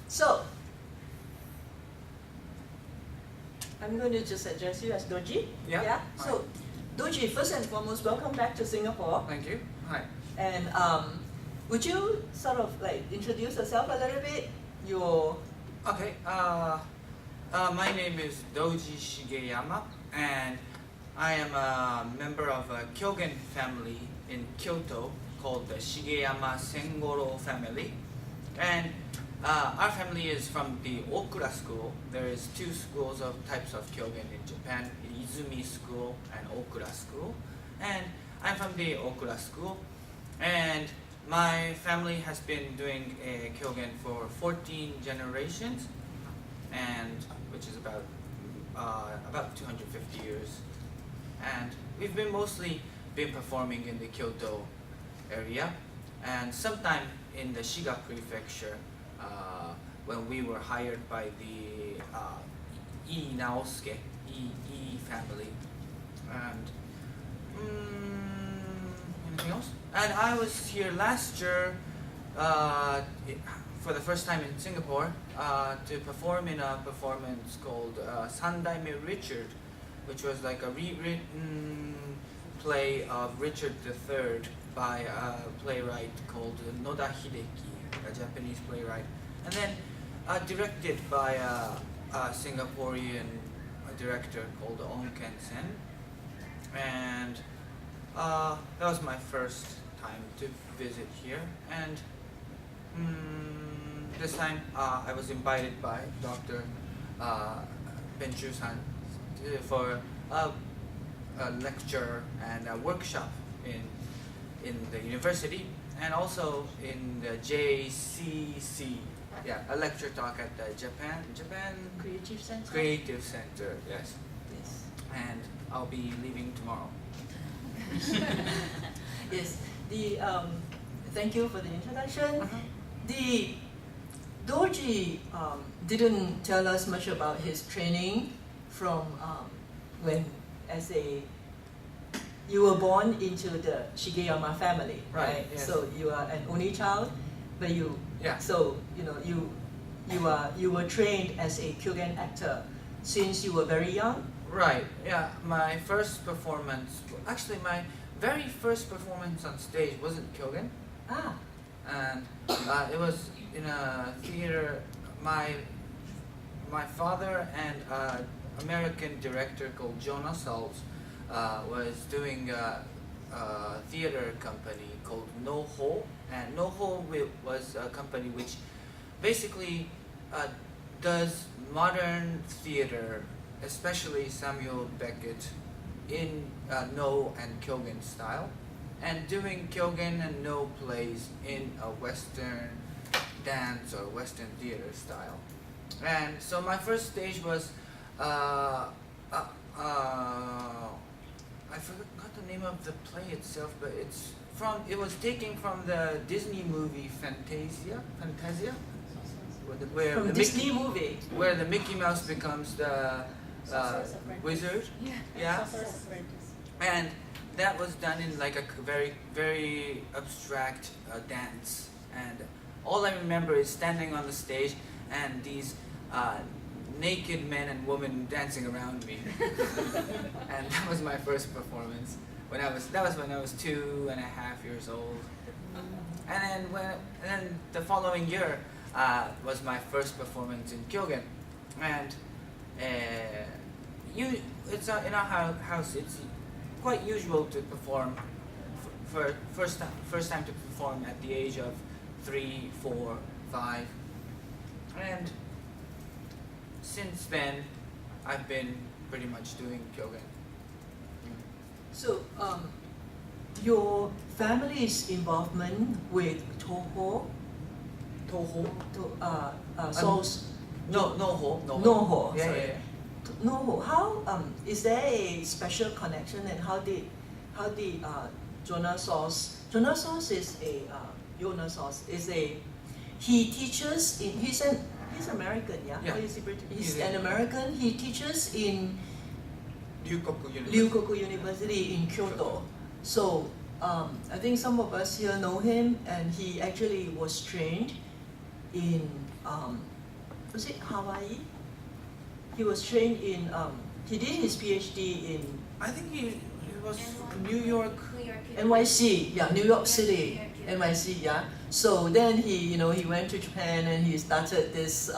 So, I'm going to just address you as Doji. Yeah. So, Doji, first and foremost, welcome back to Singapore. Thank you. Hi. And would you sort of like introduce yourself a little bit? Okay. My name is Doji Shigeyama, and I am a member of a Kyōgen family in Kyoto called the Shigeyama Sengoro family. And our family is from the Okura school. There is two schools of types of Kyōgen in Japan, Izumi school and Okura school. And I'm from the Okura school. And my family has been doing Kyōgen for 14 generations, and which is about 250 years. And we've been mostly performing in the Kyoto area, and sometime in the Shiga prefecture when we were hired by the Ii Naosuke family. And anything else? And I was here last year for the first time in Singapore to perform in a performance called Sandaime Richard, which was like a rewritten play of Richard III by a playwright called Noda Hideki, a Japanese playwright, and then directed by a Singaporean director called Ong Ken-sen. And that was my first time to visit here, and this time I was invited by Dr. Beng Choo-san for a lecture and a workshop in the university, and also in the JCC, a lecture talk at the Japan Creative Center, yes. And I'll be leaving tomorrow. Yes. Thank you for the introduction. The Doji didn't tell us much about his training from when you were born into the Shigeyama family, right? Yes. So you are an only child, but you were trained as a Kyōgen actor since you were very young. Right. Yeah. My first performance, actually, my very first performance on stage wasn't Kyōgen. And it was in a theater. My father and an American director called Jonah Salz was doing a theater company called NoHo, and NoHo was a company which basically does modern theater, especially Samuel Beckett, in No and Kyōgen style, and doing Kyōgen and No plays in a Western dance or Western theater style. And so my first stage was I forgot the name of the play itself, but it was taken from the Disney movie Fantasia, where From Disney movie, where the Mickey Mouse becomes the wizard. Yeah. And that was done in like a very, very abstract dance. And all I remember is standing on the stage and these naked men and women dancing around me. And that was my first performance. That was when I was 2.5 years old. And then the following year was my first performance in Kyōgen. And it's in our house. It's quite usual to perform for first time to perform at the age of 3, 4, 5, and since then I've been pretty much doing Kyōgen. So your family's involvement with NoHo. Yeah. NoHo. How is there a special connection, and how did Jonas Sauce is he teaches in he's American, yeah? Yeah. Or is he British? He's an American. He teaches in Ryukoku University in Kyoto. So I think some of us here know him, and he actually was trained in was it Hawaii? He was trained in he did his PhD in I think he was New York. NYC, yeah, New York City, Yeah. NYC, yeah. So then he went to Japan and he started this.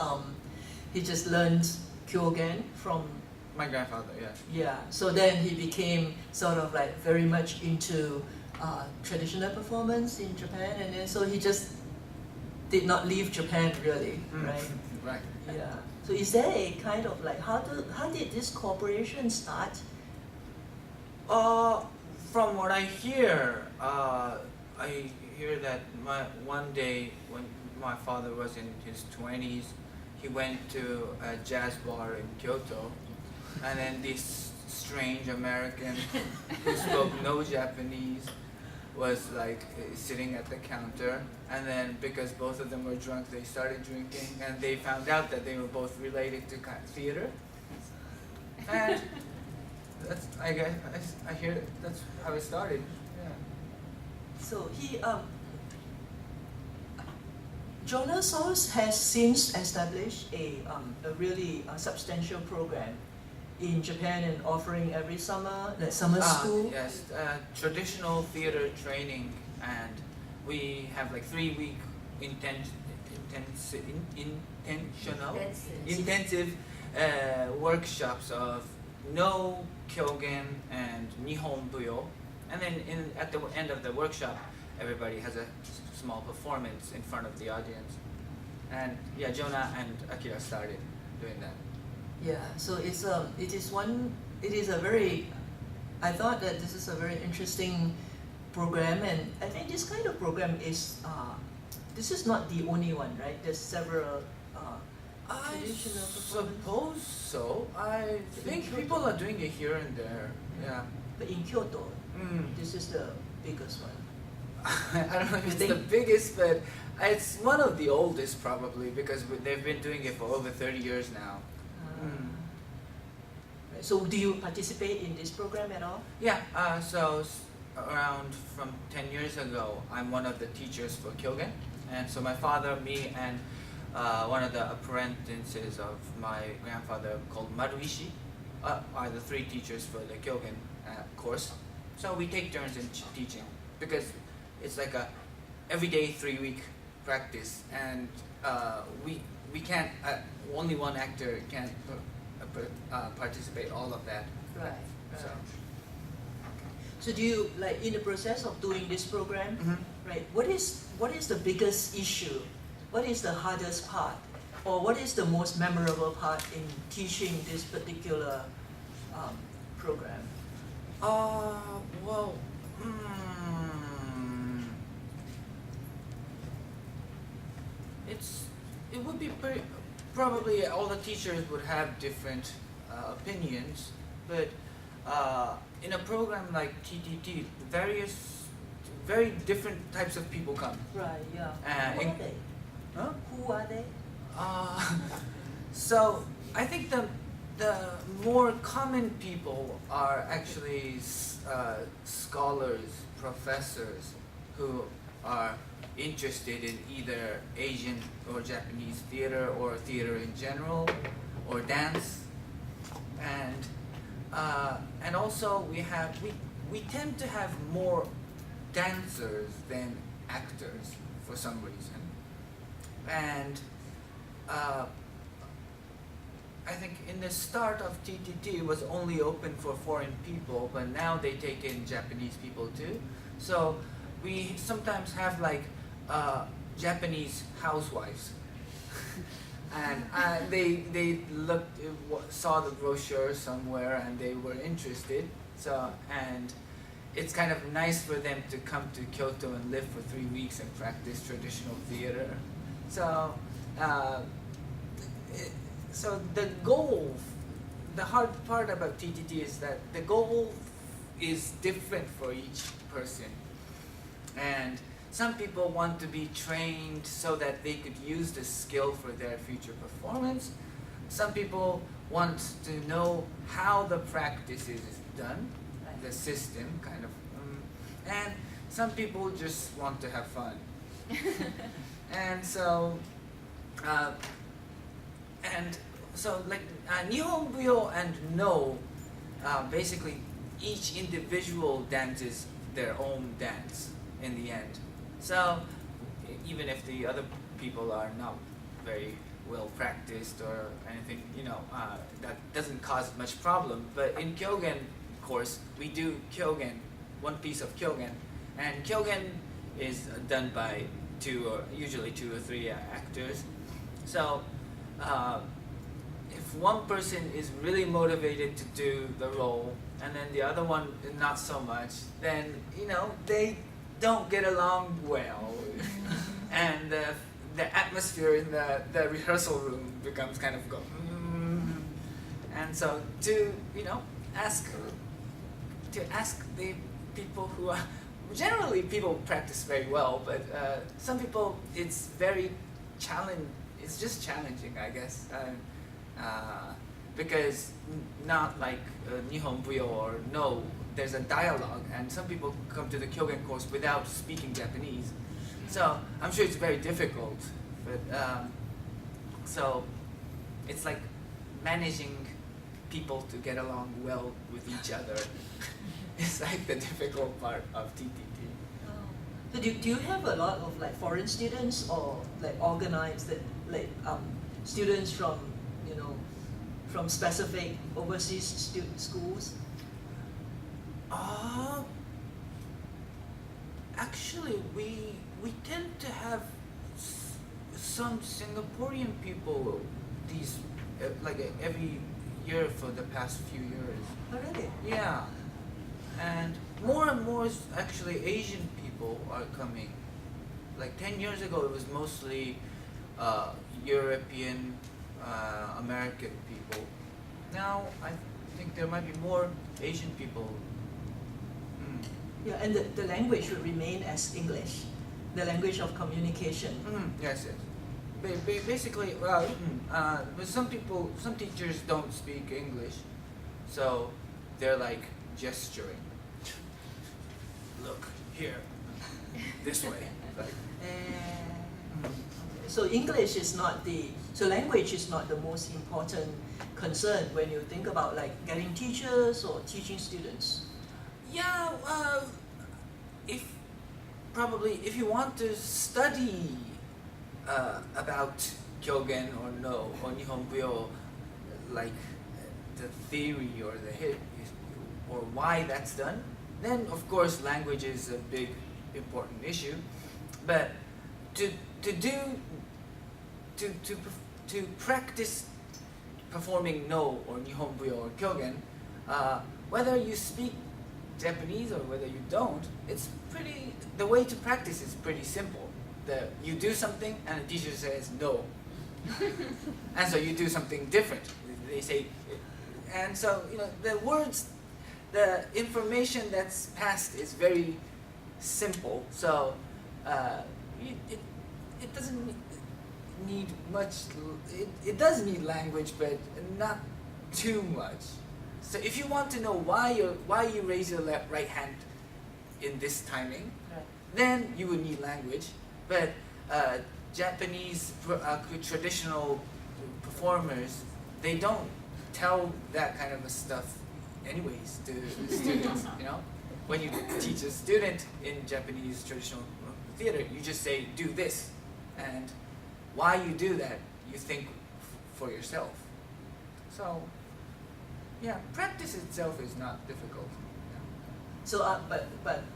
He just learned Kyōgen from. My grandfather, yeah. Yeah. So then he became sort of like very much into traditional performance in Japan, and then so he just did not leave Japan really, right? Right. Yeah. So is there a kind of like how did this cooperation start? From what I hear that one day when my father was in his 20s, he went to a jazz bar in Kyoto, and then this strange American who spoke no Japanese was like sitting at the counter, and then because both of them were drunk, they started drinking, and they found out that they were both related to theater, and that's I guess I hear that's how it started. Yeah. So he Jonas has since established a really substantial program in Japan and offering every summer, the summer school. Yes, traditional theater training, and we have like 3-week intensive workshops of no Kyōgen and Nihon Buyo, and then at the end of the workshop, everybody has a small performance in front of the audience, and yeah, Jonah and Akira started doing that. Yeah, so it is a very, I thought that this is a very interesting program, and I think this kind of program is, this is not the only one, right? There's several traditional performance. Suppose so. I think people are doing it here and there. Yeah. But in Kyoto, this is the biggest one. I don't know if it's the biggest, but it's one of the oldest probably, because they've been doing it for over 30 years now. Right. So do you participate in this program at all? Yeah, so around from 10 years ago, I'm one of the teachers for Kyōgen. And so my father, me, and one of the apprentices of my grandfather called Maruishi are the 3 teachers for the Kyōgen course. So we take turns in teaching, because it's like a everyday 3-week practice, and we can't, only one actor can't participate all of that. Right. So. So do you, like, in the process of doing this program, right, what is the biggest issue? What is the hardest part? Or what is the most memorable part in teaching this particular program? Well, it would be probably all the teachers would have different opinions, but in a program like TTT, very different types of people come. Right, yeah. Who are they? Huh? Who are they? So I think the more common people are actually scholars, professors who are interested in either Asian or Japanese theater or theater in general or dance, and also we tend to have more dancers than actors for some reason, and I think in the start of TTT it was only open for foreign people, but now they take in Japanese people too. So we sometimes have like Japanese housewives, and they saw the brochure somewhere and they were interested. So, and it's kind of nice for them to come to Kyoto and live for 3 weeks and practice traditional theater. So. So the goal, the hard part about TTT is that the goal is different for each person. And some people want to be trained so that they could use the skill for their future performance. Some people want to know how the practice is done, the system kind of. And some people just want to have fun. And so And so like Nihon Buyo and No, basically each individual dances their own dance in the end. So even if the other people are not very well practiced or anything, that doesn't cause much problem. But in Kyōgen course, we do Kyōgen, one piece of Kyōgen, and Kyōgen is done by usually two or three actors. So if one person is really motivated to do the role, and then the other one not so much, then they don't get along well, and the atmosphere in the rehearsal room becomes kind of and so to ask the people who are generally people practice very well, but some people it's just challenging, I guess, because not like Nihon Buyo or No, there's a dialogue, and some people come to the Kyōgen course without speaking Japanese. So I'm sure it's very difficult, but so it's like managing people to get along well with each other. It's like the difficult part of TTT. So do you have a lot of like foreign students or like organized students from from specific overseas schools? Actually, we tend to have some Singaporean people every year for the past few years. Oh, really? Yeah, and more actually Asian people are coming. Like 10 years ago, it was mostly European, American people. Now I think there might be more Asian people. Yeah, and the language should remain as English, the language of communication. Yes. Basically, but some teachers don't speak English, so they're like gesturing. Look here, this way. So English is not so language is not the most important concern when you think about like getting teachers or teaching students. Yeah, if you want to study about Kyōgen or No or Nihon Buyo, like the theory or or why that's done, then of course language is a big important issue. But to practice performing No or Nihon Buyo or Kyōgen, whether you speak Japanese or whether you don't, the way to practice is pretty simple. You do something and the teacher says no. And so you do something different. They say, and so the words, the information that's passed is very simple. So it doesn't need much. It does need language, but not too much. So if you want to know why you raise your right hand in this timing, then you would need language. But Japanese traditional performers, they don't tell that kind of stuff anyways to students. When you teach a student in Japanese traditional theater, you just say, do this. And why you do that, you think for yourself. So, yeah, practice itself is not difficult. So, but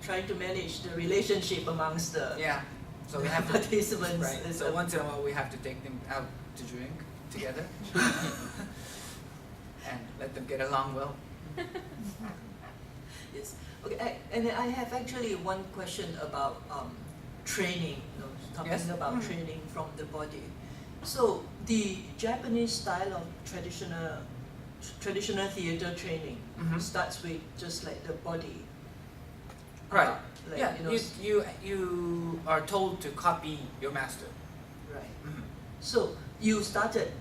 trying to manage the relationship amongst the so we have participants. Right. So once in a while we have to take them out to drink together and let them get along well. Yes. Okay. And I have actually one question about training. Talking about training from the body. So the Japanese style of traditional theater training starts with just like the body. Right. You are told to copy your master. Right. So you started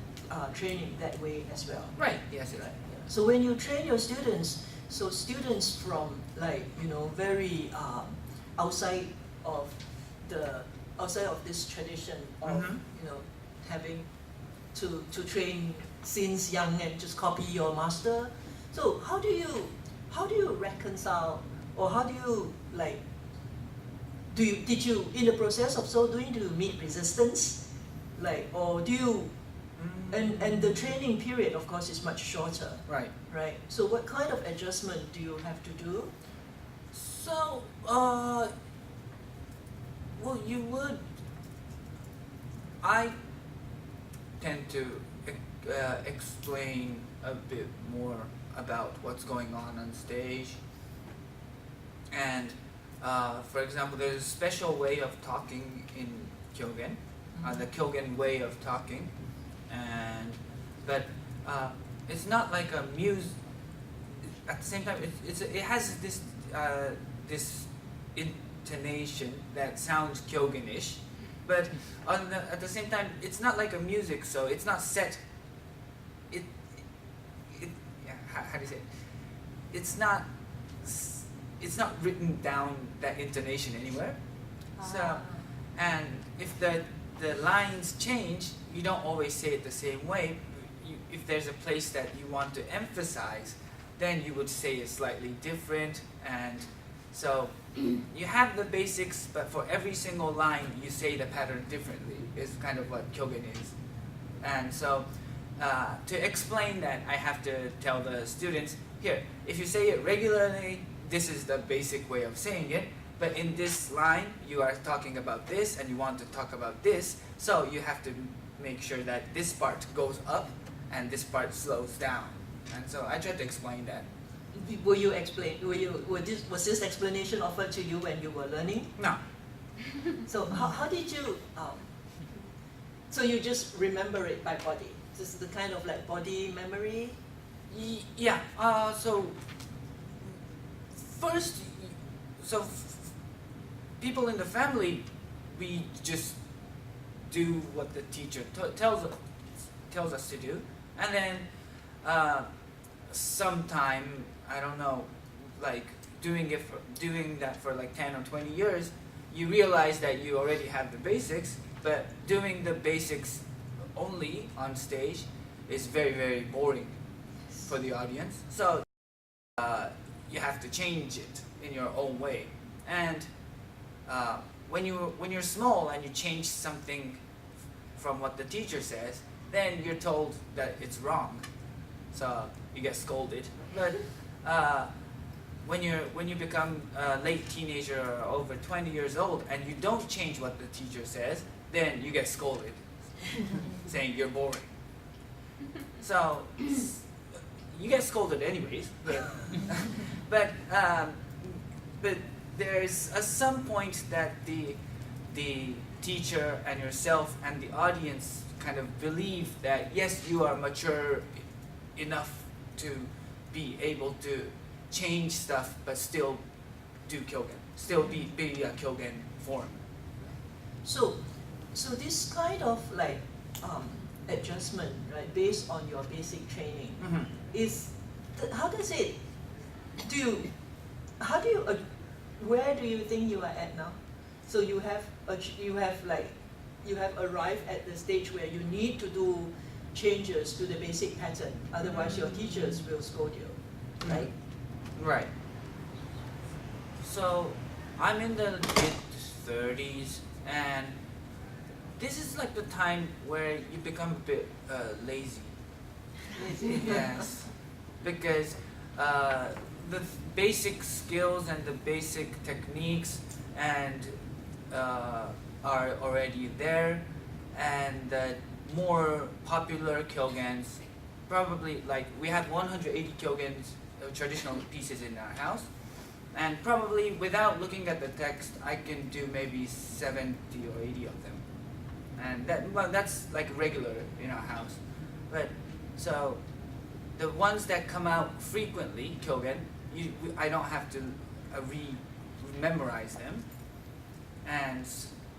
training that way as well. Right. Yes. Right. Yeah. So when you train your students, so students from very outside of this tradition of having to train since young and just copy your master. So how do you reconcile, or how do you like? Did you in the process of so doing, do you meet resistance, like, or do you? And the training period, of course, is much shorter. Right. Right. So what kind of adjustment do you have to do? So, well, you would. I tend to explain a bit more about what's going on stage. And, for example, there's a special way of talking in Kyōgen, the Kyōgen way of talking. But it's not like a at the same time, it has this this intonation that sounds Kyōgen-ish, but at the same time, it's not like a music, so it's not set. How do you say it? It's not written down, that intonation, anywhere. So, and if the lines change, you don't always say it the same way. If there's a place that you want to emphasize, then you would say it slightly different. And so you have the basics, but for every single line, you say the pattern differently, is kind of what Kyōgen is. And so to explain that, I have to tell the students, here, if you say it regularly, this is the basic way of saying it. But in this line, you are talking about this, and you want to talk about this, so you have to make sure that this part goes up, and this part slows down. And so I try to explain that. Was this explanation offered to you when you were learning? No. So how did you, so you just remember it by body? This is the kind of like body memory? Yeah, so first, people in the family, we just do what the teacher tells us to do, and then sometime, I don't know, like doing that for like 10 or 20 years, you realize that you already have the basics, but doing the basics only on stage is very, very boring for the audience. So you have to change it in your own way. And when you're small and you change something from what the teacher says, then you're told that it's wrong. So you get scolded. But when you become a late teenager or over 20 years old and you don't change what the teacher says, then you get scolded, saying you're boring. So you get scolded anyways. But there's some point that the teacher and yourself and the audience kind of believe that yes, you are mature enough to be able to change stuff, but still do Kyōgen, still be a Kyōgen form. So this kind of like adjustment, right, based on your basic training, is how does it? Where do you think you are at now? So you have arrived at the stage where you need to do changes to the basic pattern. Otherwise, your teachers will scold you, right? Right. So I'm in the mid-30s, and this is like the time where you become a bit lazy. Yes, because the basic skills and the basic techniques and are already there, and the more popular Kyōgens, probably like we have 180 Kyōgens, traditional pieces in our house, and probably without looking at the text, I can do maybe 70 or 80 of them, and that's like regular in our house. But so the ones that come out frequently, Kyōgen, I don't have to memorize them, and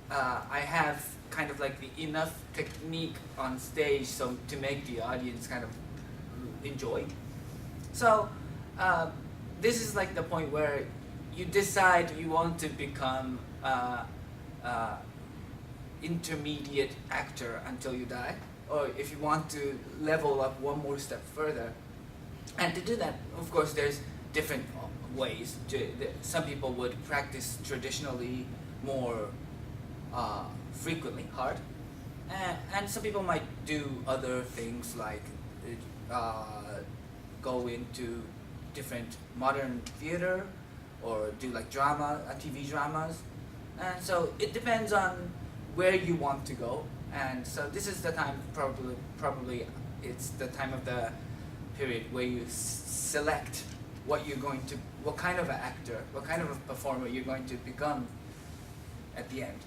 I have kind of like the enough technique on stage so to make the audience kind of enjoy. So this is like the point where you decide you want to become intermediate actor until you die, or if you want to level up one more step further. And to do that, of course, there's different ways. Some people would practice traditionally more frequently, hard, and some people might do other things like go into different modern theater or do like drama, TV dramas. And so it depends on where you want to go. And so this is the time, probably it's the time of the period where you select what kind of an actor, what kind of a performer you're going to become at the end.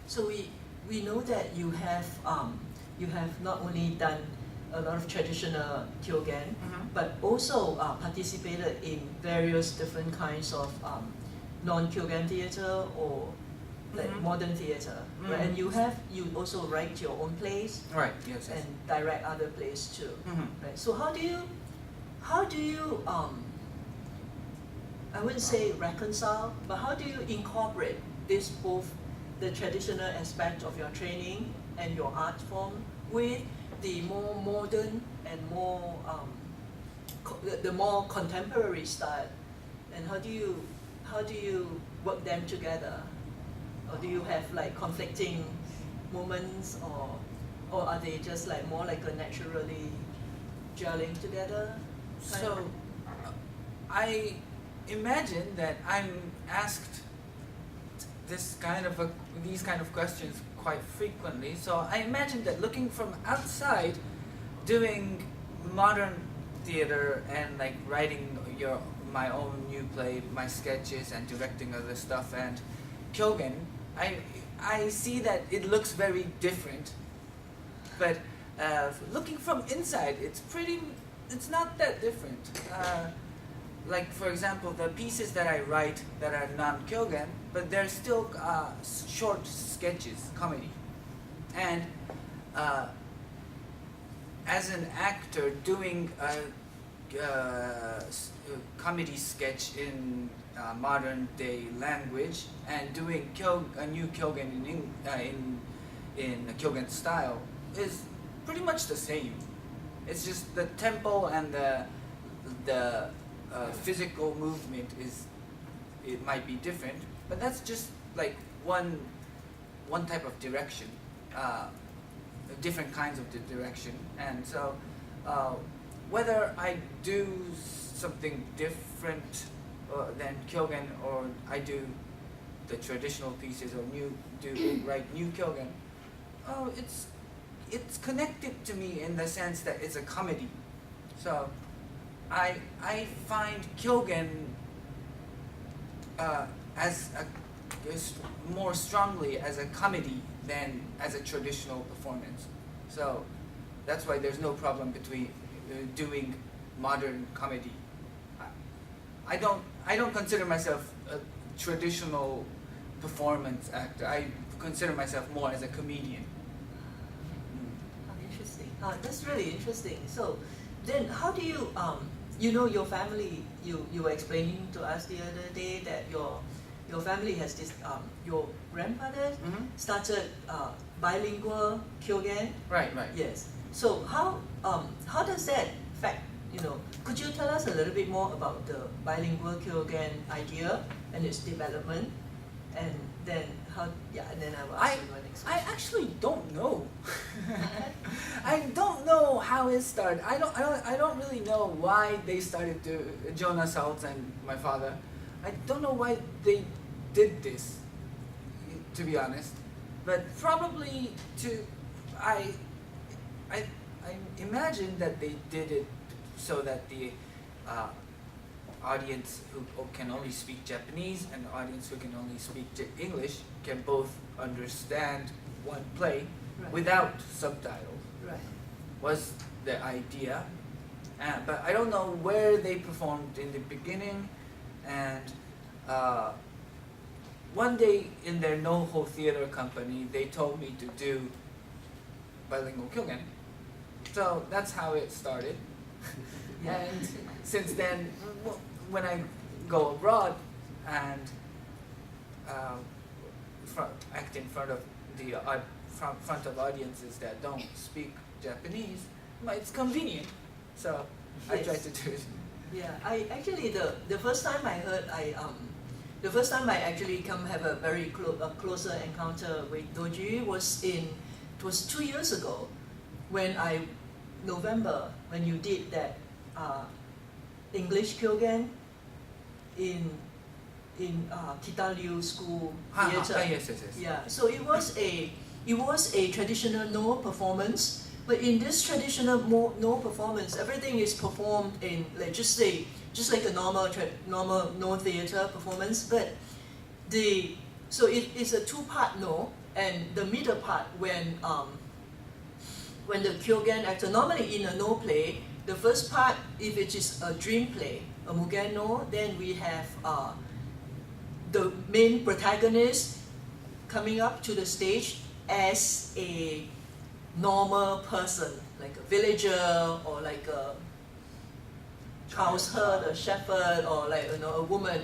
So we know that you have not only done a lot of traditional Kyōgen, but also participated in various different kinds of non-Kyōgen theater or like modern theater, right? And you also write your own plays, right? Yes. And direct other plays too, right? So how do you I wouldn't say reconcile, but how do you incorporate this, both the traditional aspect of your training and your art form with the more modern and more the more contemporary style, and how do you work them together, or do you have like conflicting moments, or are they just like more like a naturally gelling together? So I imagine that I'm asked these kind of questions quite frequently. So I imagine that looking from outside, doing modern theater and like writing my own new play, my sketches, and directing other stuff, and Kyōgen, I see that it looks very different. But looking from inside, it's not that different. Like for example, the pieces that I write that are non-Kyōgen, but they're still short sketches, comedy. And as an actor doing a comedy sketch in modern day language and doing a new Kyōgen in a Kyōgen style is pretty much the same. It's just the tempo and the physical movement it might be different, but that's just like one type of direction, different kinds of direction. And so whether I do something different than Kyōgen, or I do the traditional pieces, or write new Kyōgen, it's connected to me in the sense that it's a comedy. So I find Kyōgen more strongly as a comedy than as a traditional performance. So that's why there's no problem between doing modern comedy. I don't consider myself a traditional performance actor. I consider myself more as a comedian. Interesting. That's really interesting. So then how do you, your family, you were explaining to us the other day that your family has this, your grandfather started bilingual Kyōgen. Right. Yes. So how does that affect, could you tell us a little bit more about the bilingual Kyōgen idea and its development? And then and then I will ask you my next question. I actually don't know. I don't know how it started. I don't really know why they started to, Jonas Saltz and my father. I don't know why they did this, to be honest. But probably I imagine that they did it so that the audience who can only speak Japanese and the audience who can only speak English can both understand one play without subtitles. Right. Was the idea. But I don't know where they performed in the beginning. And one day in their NoHo theater company, they told me to do bilingual Kyōgen. So that's how it started. And since then, when I go abroad and act in front of the front of audiences that don't speak Japanese, but it's convenient. So I try to do it. Yeah, I actually the first time I heard the first time I actually come have a very closer encounter with Doji was it was 2 years ago when November when you did that English Kyōgen in Kitaliu School Theatre. Yes. Yeah, so it was a traditional No performance, but in this traditional No performance, everything is performed in like just like a normal No theatre performance, but so it is a two-part No, and the middle part when the Kyōgen actor normally in a No play, the first part if it is a dream play, a Mugen No, then we have the main protagonist coming up to the stage as a normal person, like a villager or like a cow's herd, a shepherd, or like a woman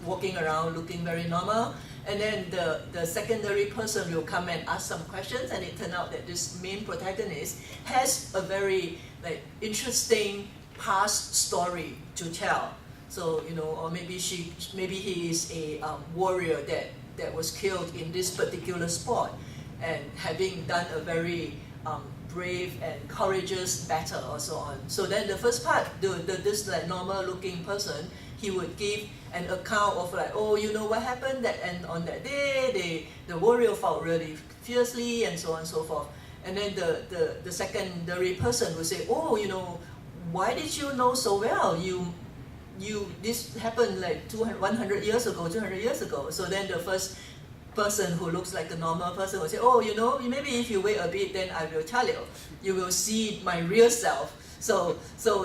walking around looking very normal. And then the secondary person will come and ask some questions, and it turned out that this main protagonist has a very interesting past story to tell. So or maybe he is a warrior that was killed in this particular sport, and having done a very brave and courageous battle or so on. So then the first part, this normal looking person, he would give an account of what happened and on that day the warrior fought really fiercely and so on and so forth. And then the secondary person would say, why did you know so well? This happened like 100 years ago, 200 years ago. So then the first person who looks like a normal person will say, maybe if you wait a bit, then I will tell you. You will see my real self. So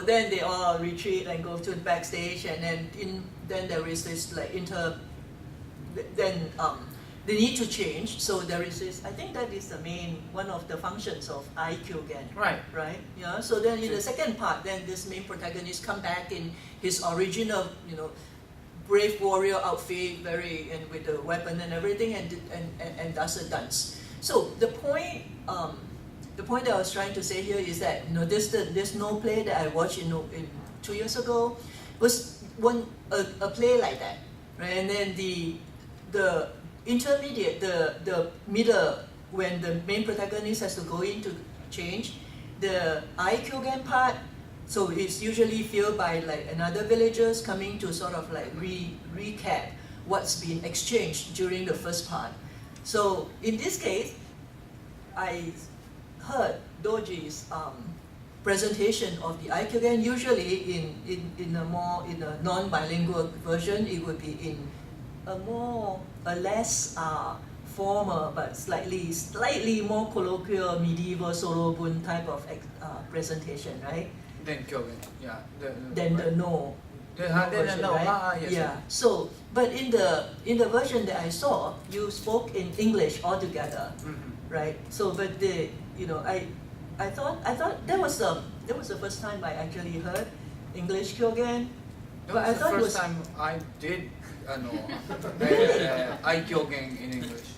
then they all retreat and go to the backstage, and then there is this they need to change. So there is this. I think that is the main one of the functions of Kyōgen. Right. Yeah. So then in the second part, then this main protagonist come back in his original, brave warrior outfit, and with the weapon and everything, and does a dance. So the point that I was trying to say here is that this No play that I watched in 2 years ago was a play like that, right? And then the intermediate, the middle, when the main protagonist has to go in to change, the Kyōgen part, so it's usually filled by another villagers coming to sort of recap what's been exchanged during the first part. So in this case, I heard Doji's presentation of the Kyōgen. Usually in a non-bilingual version, it would be in a less formal but slightly more colloquial medieval sorobun type of presentation, right? Then Kyōgen, yeah. Then the No. Version, right? Yes. Yeah. So, but in the version that I saw, you spoke in English altogether, right? So, but I thought that was the first time I actually heard English Kyōgen. That was the first time I did Kyōgen in English.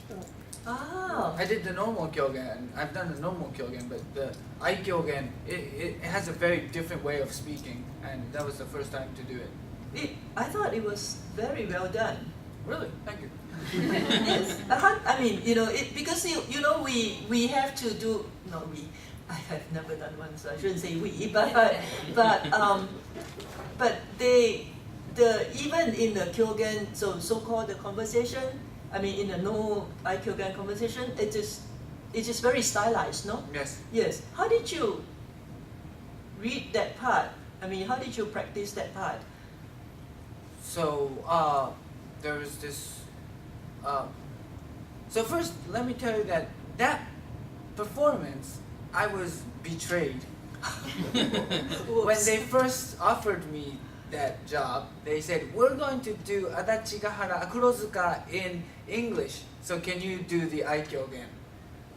I did the normal Kyōgen. I've done the normal Kyōgen, but the Kyōgen, it has a very different way of speaking, and that was the first time to do it. I thought it was very well done. Really? Thank you. Yes. I mean, because we have to do. I have never done one, so I shouldn't say we. But even in the Kyōgen, so-called the conversation. I mean, in the No Kyōgen conversation, it is very stylized, no? Yes. Yes. How did you read that part? I mean, how did you practice that part? So there was this. So first, let me tell you that performance, I was betrayed. When they first offered me that job, they said, we're going to do Adachigahara Akurozuka in English, so can you do the Kyōgen?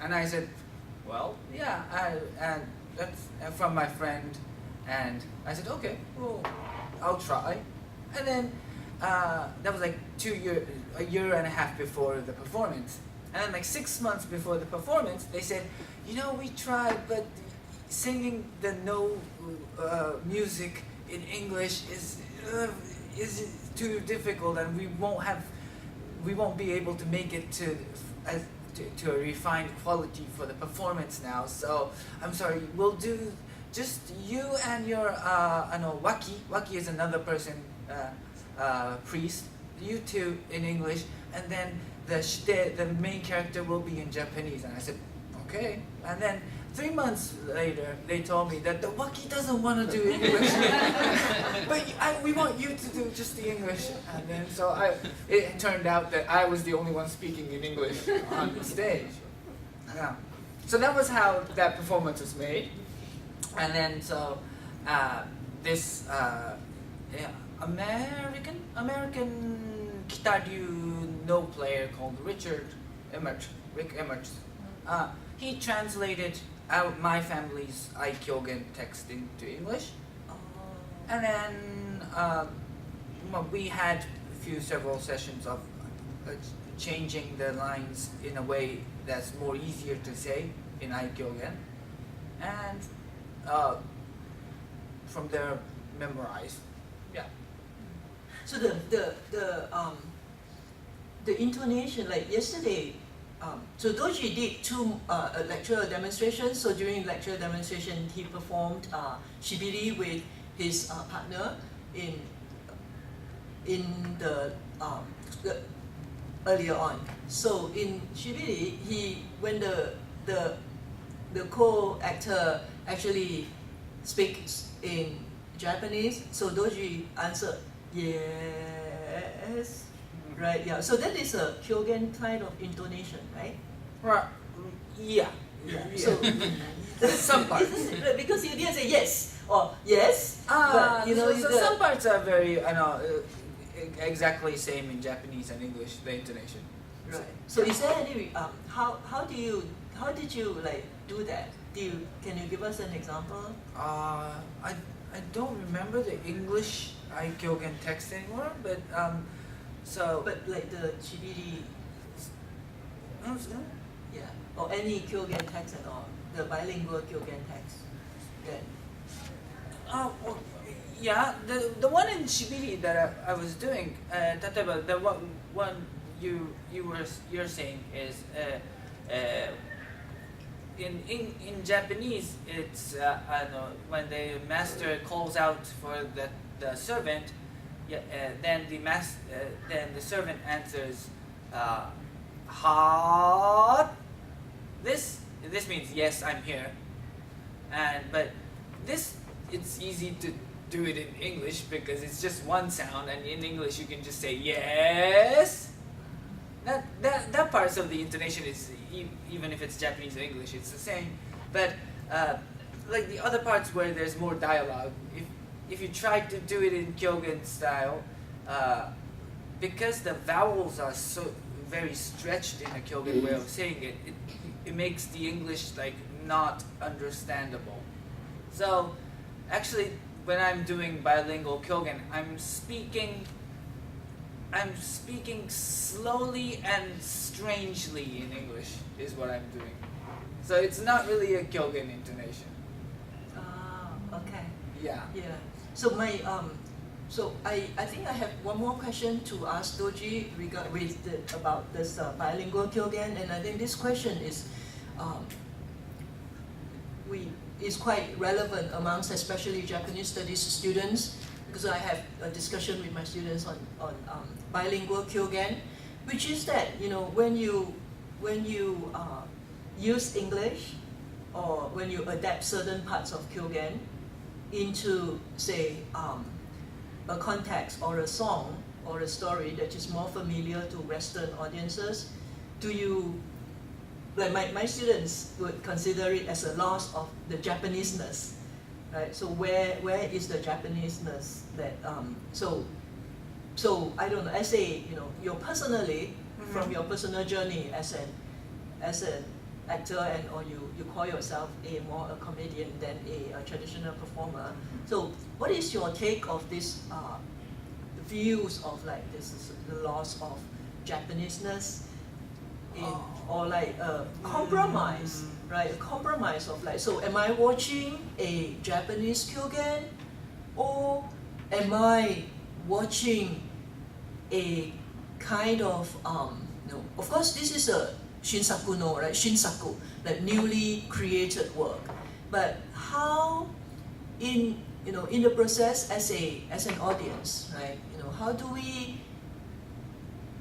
And I said, well, yeah, and that's from my friend, and I said, okay, well, I'll try. And then that was like a year and a half before the performance, And then like 6 months before the performance, they said, you know, we tried, but singing the no music in English is too difficult, and we won't be able to make it to a refined quality for the performance now. So I'm sorry, we'll do just you and your I know Waki is another person, priest. You two in English, and then the main character will be in Japanese. And I said, okay. And then 3 months later, they told me that the Waki doesn't want to do English, but we want you to do just the English. And then so it turned out that I was the only one speaking in English on the stage. Yeah. So that was how that performance was made. And then so this American guitar no player called Rick Emmert. He translated my family's Kyōgen text into English. And then we had several sessions of changing the lines in a way that's more easier to say in Kyōgen. And from there, memorize. Yeah. So the intonation, like yesterday, so Doji did 2 lecture demonstrations. So during lecture demonstration, he performed shibiri with his partner in the earlier on. So in shibiri, when the co-actor actually speaks in Japanese, so Doji answered yes. Right, yeah. So that is a Kyōgen kind of intonation, right? Right. Yeah. So some parts. Because you didn't say yes or yes, but you know. So some parts are very, exactly same in Japanese and English. The intonation. Right. So is there any how did you like do that? Can you give us an example? I don't remember the English Kyōgen text anymore, but But like the shibiri, yeah, or any Kyōgen text at all, the bilingual Kyōgen text. Yeah, the one in shibiri that I was doing, the one you're saying is in Japanese, it's when the master calls out for the servant. Yeah, then the servant answers, "Ha." This means yes, I'm here. But it's easy to do it in English because it's just one sound, and in English you can just say yes. That parts of the intonation is even if it's Japanese or English, it's the same. But like the other parts where there's more dialogue, if you try to do it in Kyōgen style, because the vowels are so very stretched in a Kyōgen way of saying it, it makes the English like not understandable. So actually, when I'm doing bilingual Kyōgen, I'm speaking slowly and strangely in English is what I'm doing. So it's not really a Kyōgen intonation. Okay. Yeah. Yeah. So my so I think I have one more question to ask Doji about this bilingual Kyōgen, and I think this question is is quite relevant amongst especially Japanese studies students, because I have a discussion with my students on bilingual Kyōgen, which is that when you use English, or when you adapt certain parts of Kyōgen into, say, a context or a song or a story that is more familiar to Western audiences, do you, like my students would consider it as a loss of the Japanese-ness, right? So where is the Japanese-ness that, so I don't know, I say, you personally, from your personal journey as an actor, or you call yourself more a comedian than a traditional performer. So what is your take of this views of like this is the loss of Japanese-ness in, or like a compromise, right? A compromise of like, so am I watching a Japanese Kyōgen, or am I watching a kind of, no, of course this is a Shinsaku no, right? Shinsaku, like newly created work. But how in the process as an audience, right? How do we,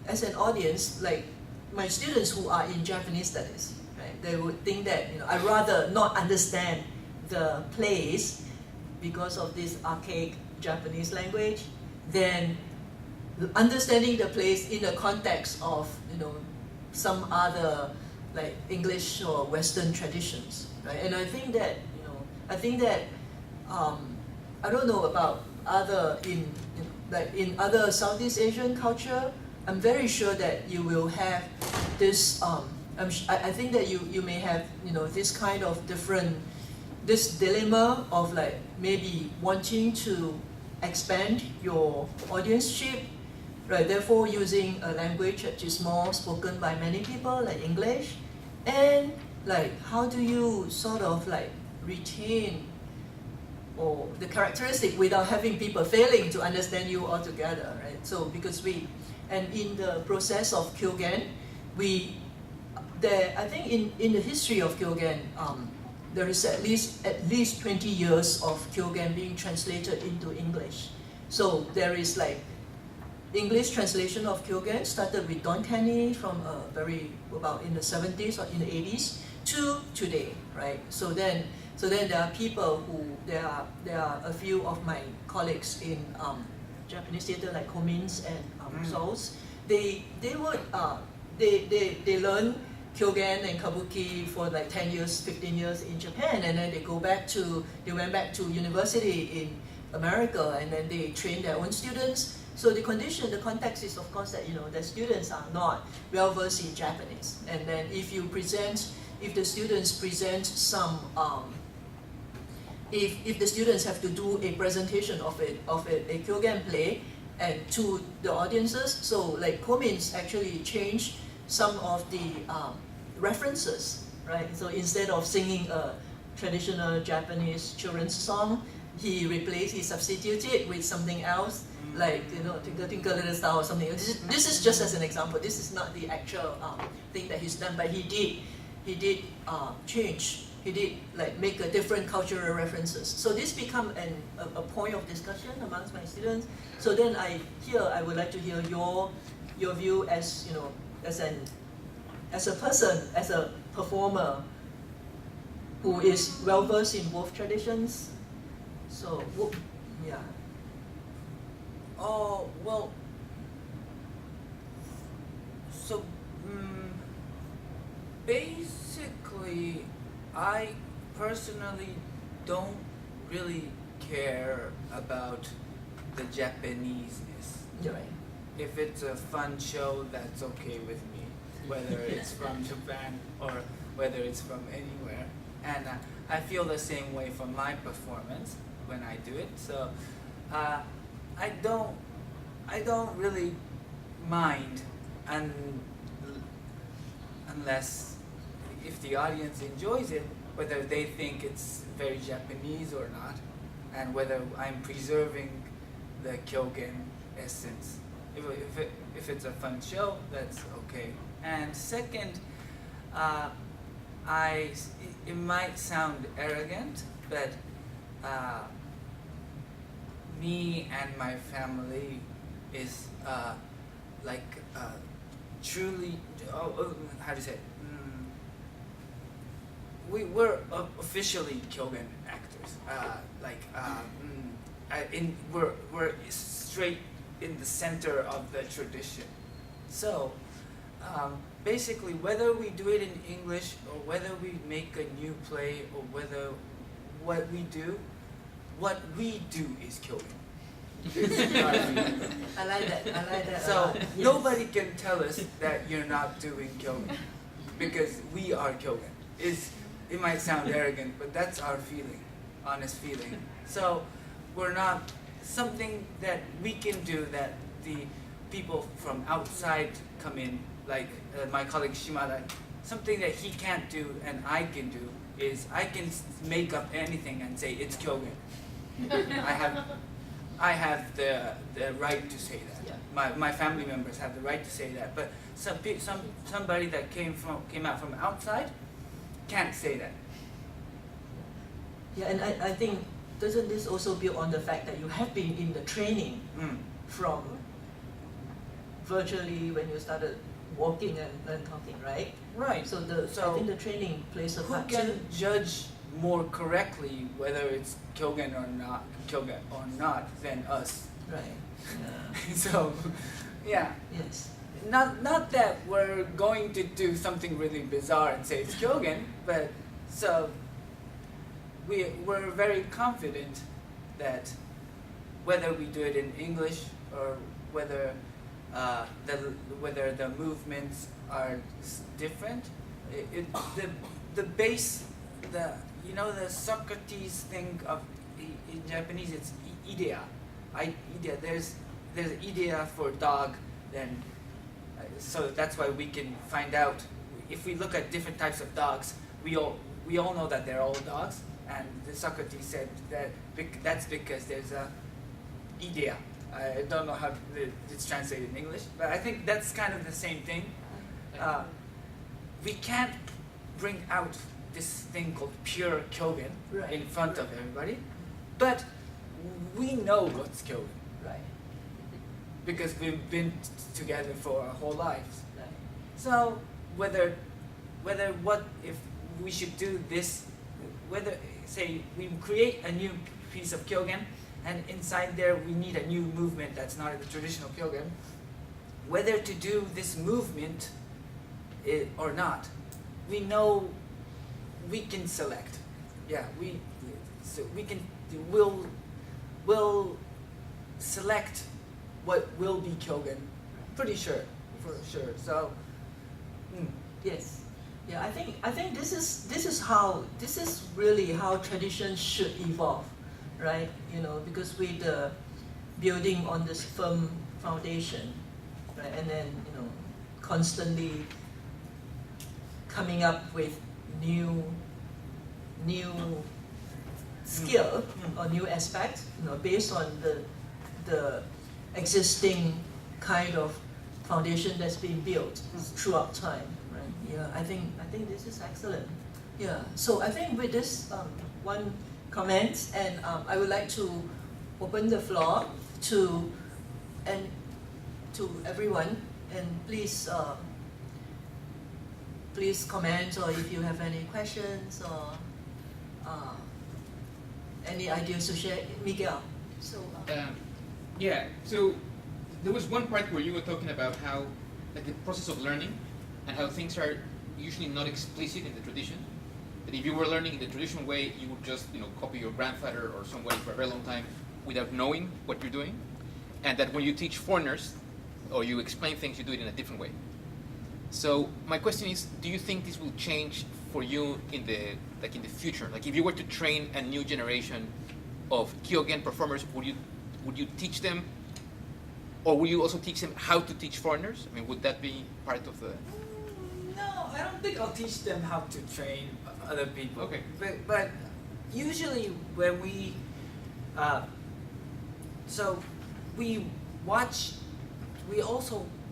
as an audience, like my students who are in Japanese studies, right? They would think that I'd rather not understand the plays because of this archaic Japanese language than understanding the plays in the context of some other like English or Western traditions, right? And I think that I don't know about other in other Southeast Asian culture. I'm very sure that you will have this. I think that you may have this kind of this dilemma of like maybe wanting to expand your audienceship, right? Therefore, using a language that is more spoken by many people, like English, and like how do you sort of like retain or the characteristic without having people failing to understand you altogether, right? So because and in the process of Kyōgen, I think in the history of Kyōgen, there is at least 20 years of Kyōgen being translated into English. So there is like English translation of Kyōgen started with Don Kenny from about in the 70s or in the 80s to today, right? So then there are people who there are a few of my colleagues in Japanese theater like Komins and Souls. They learn Kyōgen and Kabuki for like 10 years, 15 years in Japan, and then they went back to university in America, and then they train their own students. So the context is of course that the students are not well versed in Japanese, and then if the students present some if the students have to do a presentation of a Kyōgen play and to the audiences, so like Komins actually changed some of the references, right? So instead of singing a traditional Japanese children's song, he substituted it with something else, like Twinkle Twinkle Little Star or something. This is just as an example. This is not the actual thing that he's done, but he did change. He did like make a different cultural references. So this become a point of discussion amongst my students. So then I would like to hear your view as as a person, as a performer who is well versed in both traditions. So yeah. Oh well. So basically, I personally don't really care about the Japaneseness. You're right. If it's a fun show, that's okay with me, whether it's from Japan or whether it's from anywhere. And I feel the same way for my performance when I do it. So I don't really mind, unless if the audience enjoys it, whether they think it's very Japanese or not, and whether I'm preserving the Kyōgen essence. If it's a fun show, that's okay. And second, it might sound arrogant, but me and my family is truly, how do you say it? We're officially Kyōgen actors. We're straight in the center of the tradition. So basically, whether we do it in English or whether we make a new play or whether what we do is Kyōgen. I like that. So Yes. nobody can tell us that you're not doing Kyōgen, because we are Kyōgen. It might sound arrogant, but that's our feeling, honest feeling. So we're not something that we can do that the people from outside come in like my colleague Shimada, something that he can't do and I can do is I can make up anything and say it's Kyōgen. I have the right to say that. Yeah. My family members have the right to say that. But somebody that came out from outside can't say that. Yeah, and I think, doesn't this also build on the fact that you have been in the training from virtually when you started walking and talking, right? Right. So I think the training plays a Who part can too. judge more correctly whether it's Kyōgen or not than us? Right. Yeah. So, yeah. Yes. Not that we're going to do something really bizarre and say it's Kyōgen, but so we're very confident that whether we do it in English or whether the movements are different, the base, the Socrates thing of in Japanese it's idea. Idea. There's idea for dog, then so that's why we can find out if we look at different types of dogs. We all know that they're all dogs, and Socrates said that that's because there's a idea. I don't know how it's translated in English, but I think that's kind of the same thing. We can't bring out this thing called pure Kyōgen in front of everybody, but we know what's Kyōgen. Right. Because we've been together for our whole lives. Right. So whether what if we should do this, whether say we create a new piece of Kyōgen and inside there we need a new movement that's not the traditional Kyōgen, whether to do this movement or not, we know we can select. Yeah, we'll select what will be Kyōgen, pretty sure, for sure. So, Yes. Yeah, I think this is really how tradition should evolve, right? Because with the building on this firm foundation, right, and then constantly coming up with new skill or new aspects, based on the existing kind of foundation that's been built throughout time, right? Yeah, I think this is excellent. Yeah, so I think with this one comment, and I would like to open the floor to everyone, and please comment, or if you have any questions or any ideas to share, Miguel. So. Yeah, so there was one part where you were talking about how, like, the process of learning and how things are usually not explicit in the tradition. That if you were learning in the traditional way, you would just, copy your grandfather or somebody for a very long time without knowing what you're doing. And that when you teach foreigners or you explain things, you do it in a different way. So my question is, do you think this will change for you in the future? Like, if you were to train a new generation of Kyōgen performers, would you teach them, or would you also teach them how to teach foreigners? I mean, would that be part of the? No, I don't think I'll teach them how to train other people. Okay. But usually when we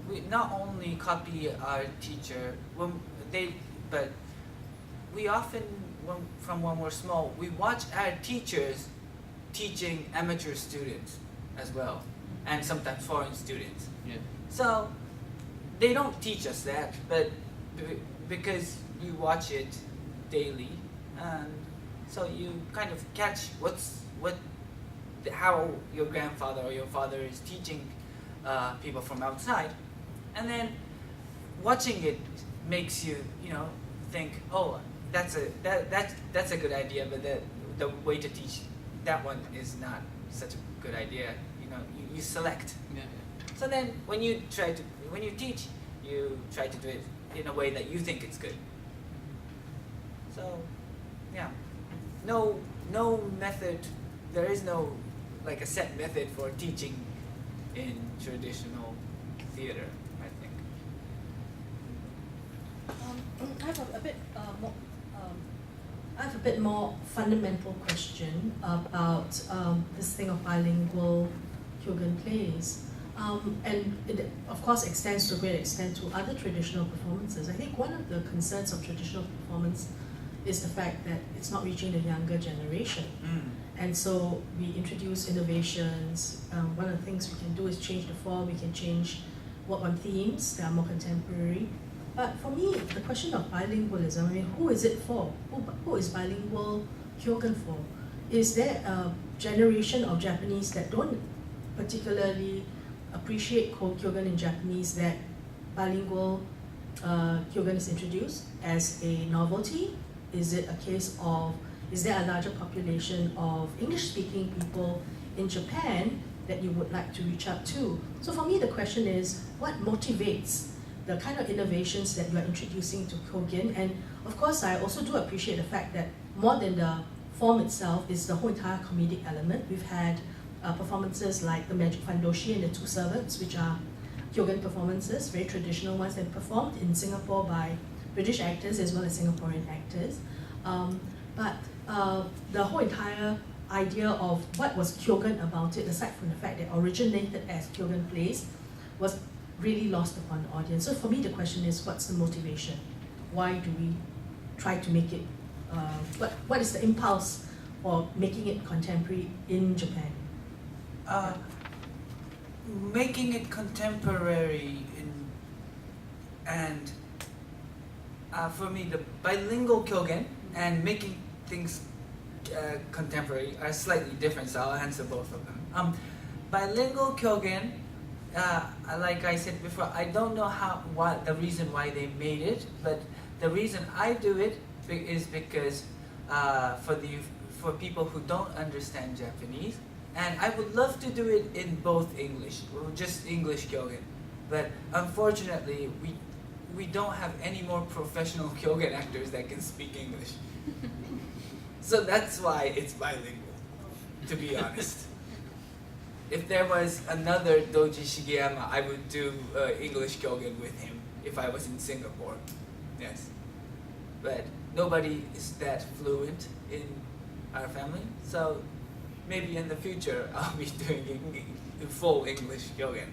we not only copy our teacher but we often when we're small, we watch our teachers teaching amateur students as well, and sometimes foreign students. Yeah. So they don't teach us that, but because you watch it daily, and so you kind of catch how your grandfather or your father is teaching people from outside, and then watching it makes you think, oh, that's a good idea, but the way to teach that one is not such a good idea. You select. Yeah. So then when you teach, you try to do it in a way that you think it's good. So, yeah, no method. There is no like a set method for teaching in traditional theater, I think. I have a bit more. I have a bit more fundamental question about this thing of bilingual Kyōgen plays. And it, of course, extends to a great extent to other traditional performances. I think one of the concerns of traditional performance is the fact that it's not reaching the younger generation. And so we introduce innovations. One of the things we can do is change the form, we can work on themes that are more contemporary. But for me, the question of bilingualism, I mean, who is it for? Who is bilingual Kyōgen for? Is there a generation of Japanese that don't particularly appreciate Kyōgen in Japanese that bilingual Kyōgen is introduced as a novelty? Is it a case of, is there a larger population of English-speaking people in Japan that you would like to reach out to? So for me, the question is, what motivates the kind of innovations that you are introducing to Kyōgen? And of course, I also do appreciate the fact that more than the form itself is the whole entire comedic element. We've had performances like the Magic Fandoshi and the Two Servants, which are Kyōgen performances, very traditional ones, and performed in Singapore by British actors as well as Singaporean actors. But the whole entire idea of what was Kyōgen about it, aside from the fact that it originated as Kyōgen plays, was really lost upon the audience. So for me, the question is, what's the motivation? Why do we try to make it, what is the impulse for making it contemporary in Japan? Making it contemporary and for me, the bilingual Kyōgen and making things contemporary are slightly different, so I'll answer both of them. Bilingual Kyōgen, like I said before, I don't know what the reason why they made it, but the reason I do it is because for people who don't understand Japanese, and I would love to do it in both English, just English Kyōgen, but unfortunately we don't have any more professional Kyōgen actors that can speak English. So that's why it's bilingual, to be honest. If there was another Doji Shigeyama, I would do English Kyōgen with him if I was in Singapore, yes. But nobody is that fluent in our family, so maybe in the future I'll be doing full English Kyōgen.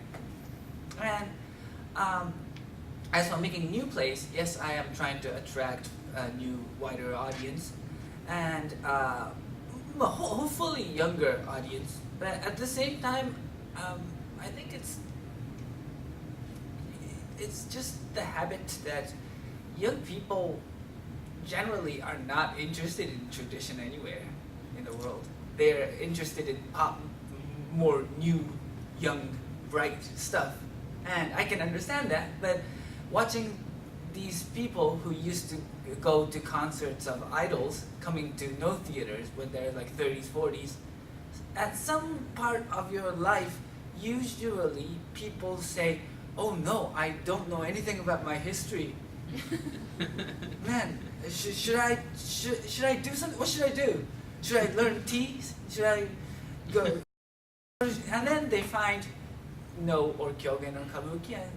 And as for making new plays, yes, I am trying to attract a new, wider audience, and hopefully younger audience. But at the same time, I think it's just the habit that young people generally are not interested in tradition anywhere in the world. They're interested in pop, more new, young, bright stuff. And I can understand that, but watching these people who used to go to concerts of idols coming to no theaters when they're like 30s, 40s, at some part of your life, usually people say, oh no, I don't know anything about my history. Man, should I do something? What should I do? Should I learn tea? Should I go? And then they find No or Kyōgen or Kabuki, and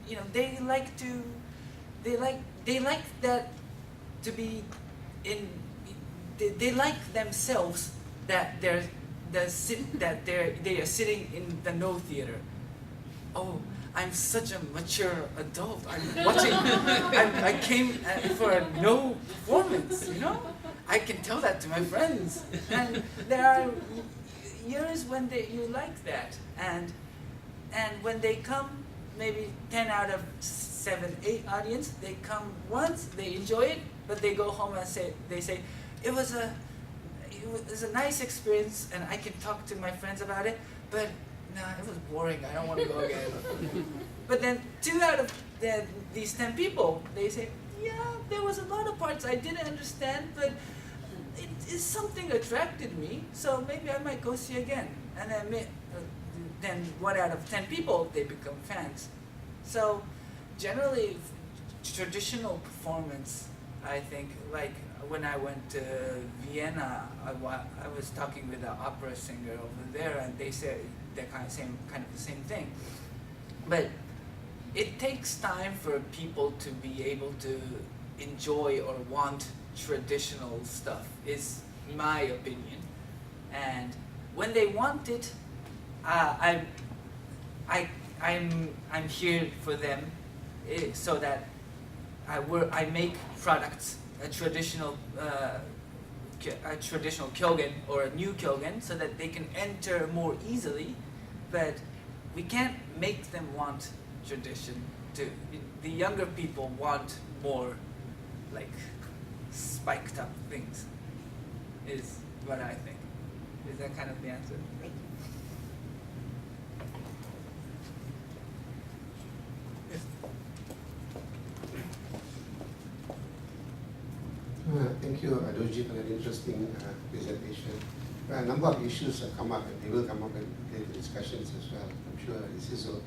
you know they like that to be in. They like themselves that they are sitting in the No theater. Oh, I'm such a mature adult. I'm watching. I came for a No performance. You know, I can tell that to my friends. And there are years when you like that, and when they come, maybe 10 out of 7, 8 audience, they come once, they enjoy it, but they go home and say it was a nice experience, and I can talk to my friends about it, but nah, it was boring. I don't want to go again. But then 2 out of these 10 people, they say, yeah, there was a lot of parts I didn't understand, but something attracted me, so maybe I might go see again. And then 1 out of 10 people, they become fans. So generally, traditional performance, I think, like when I went to Vienna, I was talking with an opera singer over there, and they said the same thing. But it takes time for people to be able to enjoy or want traditional stuff, is my opinion. And when they want it, I'm here for them, so that I make products, a traditional Kyōgen or a new Kyōgen, so that they can enter more easily. But we can't make them want tradition too. The younger people want more like spiked up things, is what I think. Is that kind of the answer? Yes. Thank you, Doji, for that interesting presentation. A number of issues have come up, and they will come up in later discussions as well. I'm sure this is so.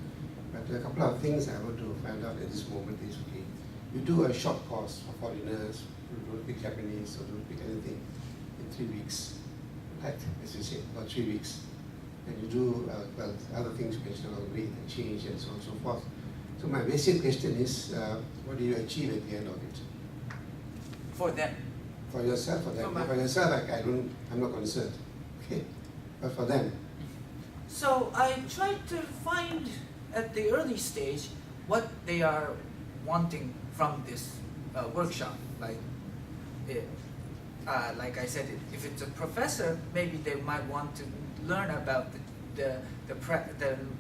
But a couple of things I want to find out at this moment is, okay, you do a short course for foreigners who don't speak Japanese or don't speak anything in 3 weeks, right? As you said, about 3 weeks. And you do, well, other things you mentioned about weight and change and so on and so forth. So my basic question is, what do you achieve at the end of it? For them. For yourself, for them. For For yourself, I'm not concerned. Okay, but for them. So I tried to find at the early stage what they are wanting from this workshop. Like I said, if it's a professor, maybe they might want to learn about the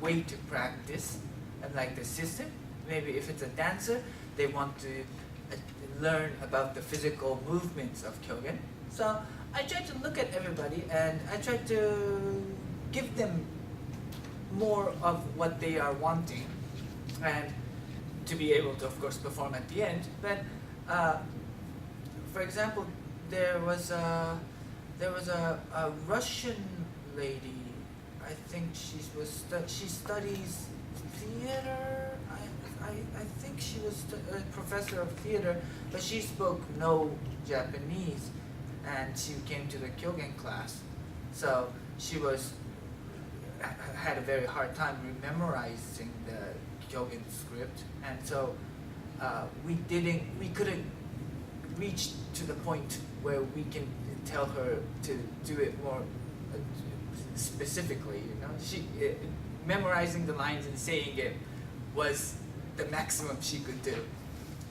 way to practice and like the system. Maybe if it's a dancer, they want to learn about the physical movements of Kyōgen. So I tried to look at everybody and I tried to give them more of what they are wanting, and to be able to, of course, perform at the end. But for example, there was a Russian lady. I think she studies theater. I think she was a professor of theater, but she spoke no Japanese, and she came to the Kyōgen class. So she had a very hard time memorizing the Kyōgen script, and so we couldn't reach to the point where we can tell her to do it more specifically. You know, memorizing the lines and saying it was the maximum she could do.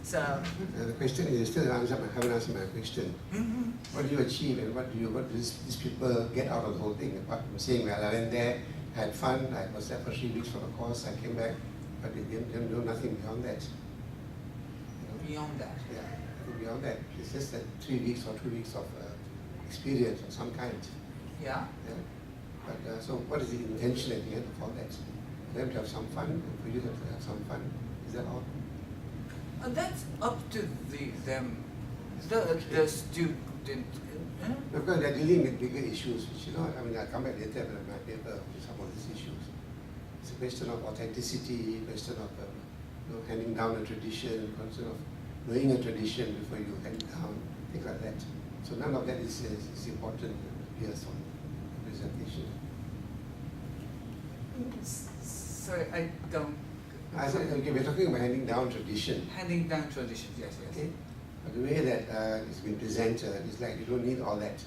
So the question is, still haven't answered my question. Mm-hmm. What do you achieve, and what do these people get out of the whole thing? Apart from saying, well, I went there, had fun, I was there for 3 weeks for the course, I came back, but they didn't do nothing beyond that. You know? Beyond that. Yeah, nothing beyond that. It's just that 3 weeks or 2 weeks of experience of some kind. Yeah. Yeah. But so, what is the intention at the end of all that? For them to have some fun, and for you to have some fun. Is that all? That's up to them, the student. Because they're dealing with bigger issues, which, you know, I mean, I'll come back later with my paper with some of these issues. It's a question of authenticity, question of handing down a tradition, question of knowing a tradition before you hand it down, things like that. So none of that is important here from the presentation. Sorry, I don't. I said, okay, we're talking about handing down tradition. Handing down traditions, yes. Okay? But the way that it's been presented is like you don't need all that.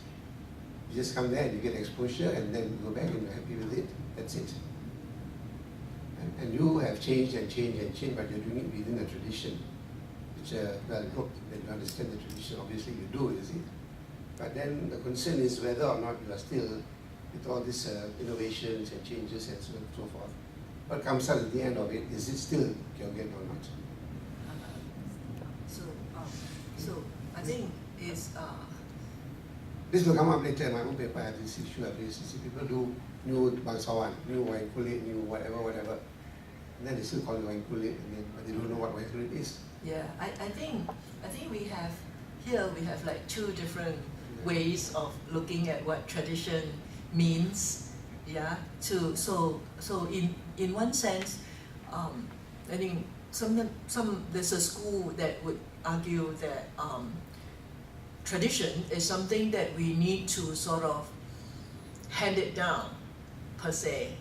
You just come there and you get exposure and then you go back and you're happy with it. That's it. And you have changed and changed and changed, but you're doing it within a tradition. Which, well, I hope that you understand the tradition. Obviously you do, is it? But then the concern is whether or not you are still, with all these innovations and changes and so on and so forth, what comes out at the end of it, is it still Kyōgen or not? So I think it's This will come up later in my own paper. I have this issue of this. See, people do new bangsawan, new waikulit, new whatever, and then they still call it waikulit, but they don't know what waikulit is. yeah. I think we have like two different ways of looking at what tradition means. Yeah. So in one sense, I think there's a school that would argue that tradition is something that we need to sort of hand it down, per se,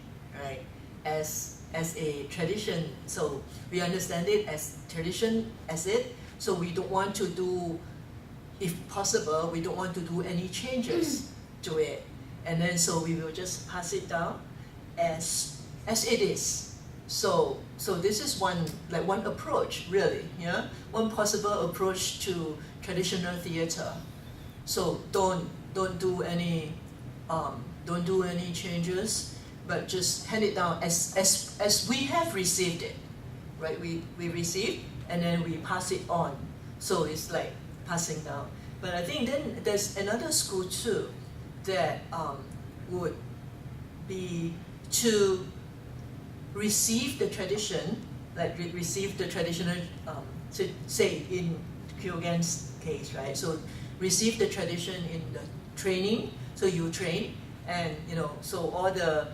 right? As as a tradition. So we understand it as tradition as it. So we don't want to do, if possible, we don't want to do any changes to it. And then so we will just pass it down as it is. So this is one approach really, yeah, one possible approach to traditional theater. So don't do any changes, but just hand it down as we have received it, right? We receive and then we pass it on. So it's like passing down. But I think then there's another school too that would be to receive the tradition, like receive the traditional, say in Kyōgen's case, right? So receive the tradition in the training. So you train, and so all the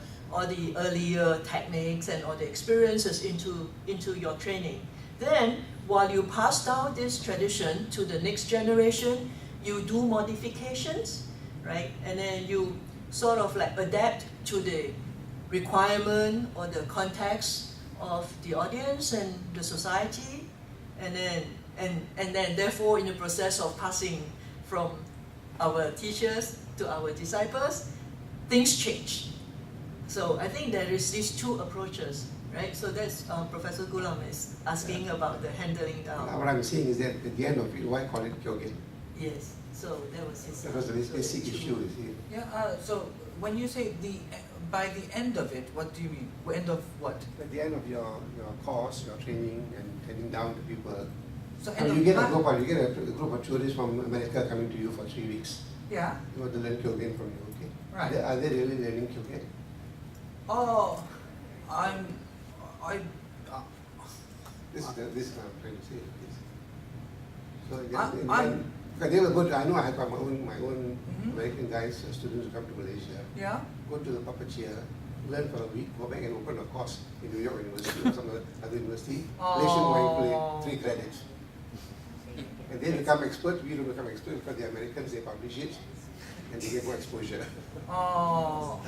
earlier techniques and all the experiences into your training. Then while you pass down this tradition to the next generation, you do modifications, right? And then you sort of like adapt to the requirement or the context of the audience and the society, and then therefore in the process of passing from our teachers to our disciples, things change. So I think there is these two approaches, right? So that's Professor Gulam is asking about the handling down. What I'm saying is that at the end of it, why call it Kyōgen? Yes. So that was his. That was the basic issue, you see. Yeah. So when you say by the end of it, what do you mean? End of what? At the end of your course, your training, and handing down to people. So And you get a group of tourists from America coming to you for 3 weeks. Yeah. You want to learn Kyōgen from you, okay? Right. Are they really learning Kyōgen? Oh, This is what I'm trying to say. Yes. So because they will go to, I know I have got my own American guys, students who come to Malaysia, yeah. go to the puppeteer, learn for a week, go back and open a course in New York University or some other university. Malaysian wine play 3 credits. And they become experts, we don't become experts because the Americans, they publish it and they get more exposure. Oh,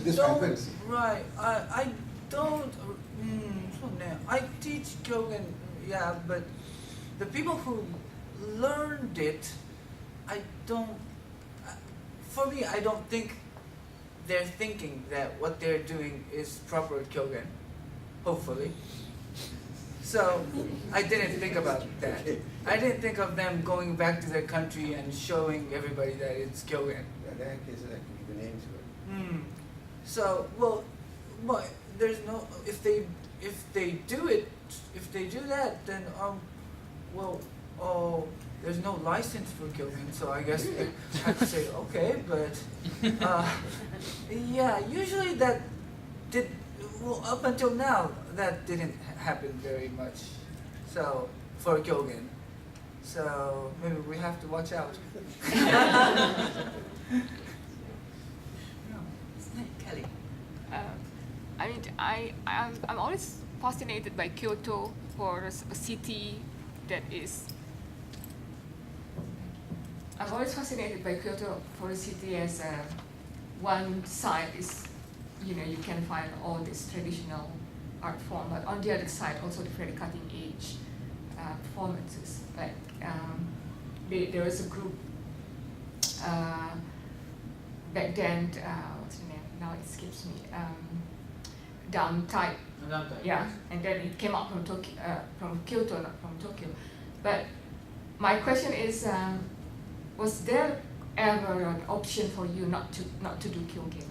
This happens. Right. I don't. I teach Kyōgen, yeah, but the people who learned it, I don't. For me, I don't think they're thinking that what they're doing is proper Kyōgen. Hopefully. So I didn't think about that. I didn't think of them going back to their country and showing everybody that it's Kyōgen. Yeah, that case, I can give a name to it. So well, there's no if they do that, then there's no license for Kyōgen. So I guess they have to say okay, but yeah, usually that did. Well, up until now, that didn't happen very much. So for Kyōgen, so maybe we have to watch out. Kelly. I'm always fascinated by Kyoto for a city that is. I'm always fascinated by Kyoto for a city as one side is, you can find all this traditional art form, but on the other side also the very cutting edge performances. Like there was a group back then. What's the name? Now it escapes me. Down Type. Yeah, and then it came out from Kyoto, not from Tokyo. But my question is, was there ever an option for you not to do Kyōgen?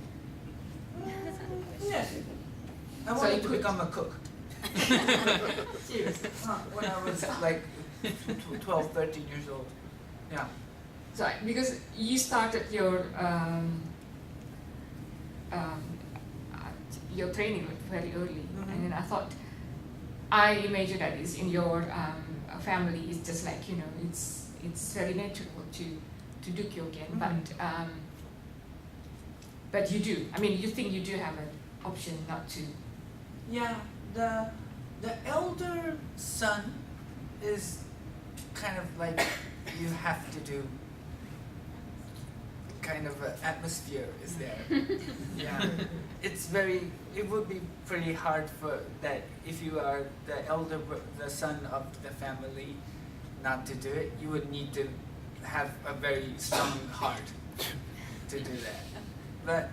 Yes. I wanted to become a cook. Seriously. When I was like 12, 13 years old. Yeah. So because you started your training very early, and then I imagine that is in your family. It's just like it's very natural to do Kyōgen, but you do. I mean, you think you do have an option not to. Yeah, the elder son is kind of like you have to do kind of atmosphere is there. Yeah, it would be pretty hard for that if you are the son of the family, not to do it. You would need to have a very strong heart to do that. But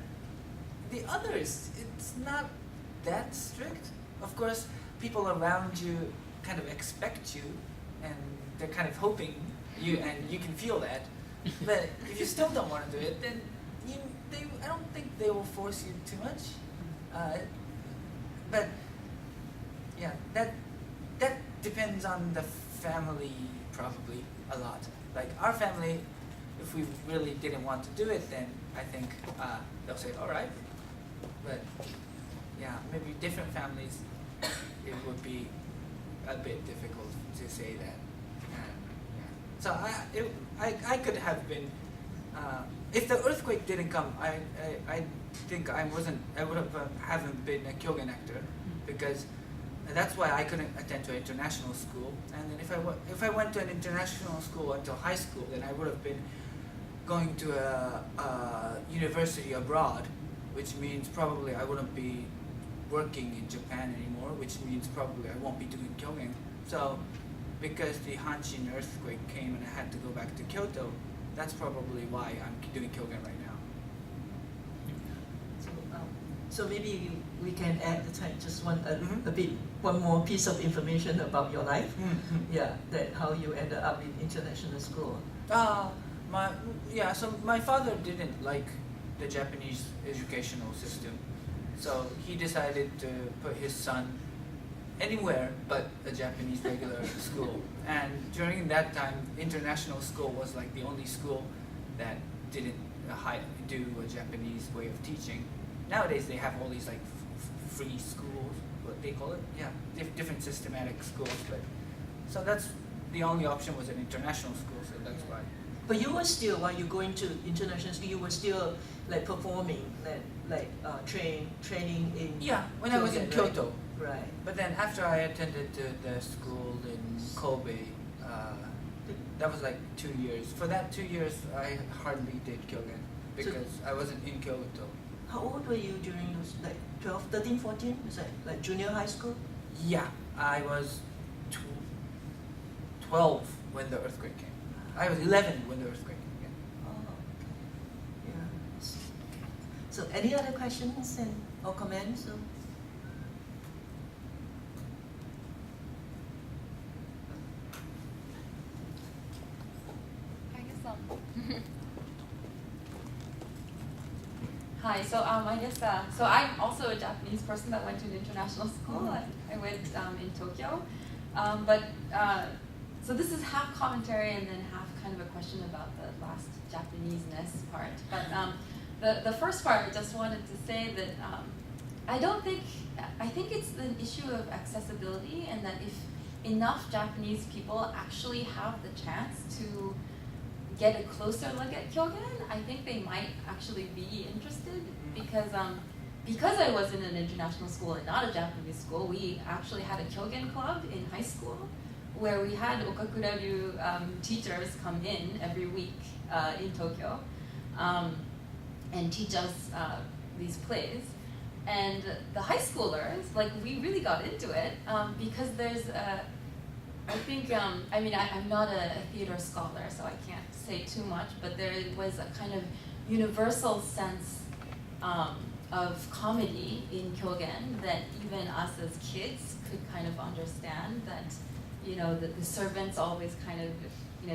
the others, it's not that strict. Of course, people around you kind of expect you, and they're kind of hoping you, and you can feel that. But if you still don't want to do it, then I don't think they will force you too much. But yeah, that depends on the family probably a lot. Like our family, if we really didn't want to do it, then I think they'll say, all right. But yeah, maybe different families, it would be a bit difficult to say that. Yeah. So I could have been, if the earthquake didn't come, I think I would have haven't been a Kyōgen actor, because that's why I couldn't attend to international school. And then if I went to an international school until high school, then I would have been going to a university abroad, which means probably I wouldn't be working in Japan anymore, which means probably I won't be doing Kyōgen. So because the Hanshin earthquake came and I had to go back to Kyoto, that's probably why I'm doing Kyōgen right now. So maybe we can add just one more piece of information about your life. Yeah, that how you ended up in international school. So my father didn't like the Japanese educational system, so he decided to put his son anywhere but a Japanese regular school. And during that time, international school was like the only school that didn't do a Japanese way of teaching. Nowadays they have all these like free schools, what they call it, yeah, different systematic schools. But so that's the only option was an international school, so that's why. But you were still, while you're going to international school, you were still like performing, training in. Yeah, when I was in Kyoto. Right. But then after I attended to the school in Kobe, that was like 2 years. For that 2 years, I hardly did Kyōgen because I wasn't in Kyoto. How old were you during those, like 12, 13, 14? Was that like junior high school? Yeah, I was 12 when the earthquake came. I was 11 when the earthquake came. Oh, okay. Yeah. So any other questions or comments? I guess Hi, so I guess so I'm also a Japanese person that went to an international school. I went in Tokyo, so this is half commentary and then half kind of a question about the last Japanese-ness part. But the first part, I just wanted to say that I think it's an issue of accessibility, and that if enough Japanese people actually have the chance to get a closer look at Kyōgen, I think they might actually be interested, because I was in an international school and not a Japanese school. We actually had a Kyōgen club in high school where we had Okakura-ryu teachers come in every week in Tokyo and teach us these plays. And the high schoolers, we really got into it because there's I'm not a theater scholar, so I can't say too much, but there was a kind of universal sense of comedy in Kyōgen that even us as kids could kind of understand, that, that the servant's always kind of,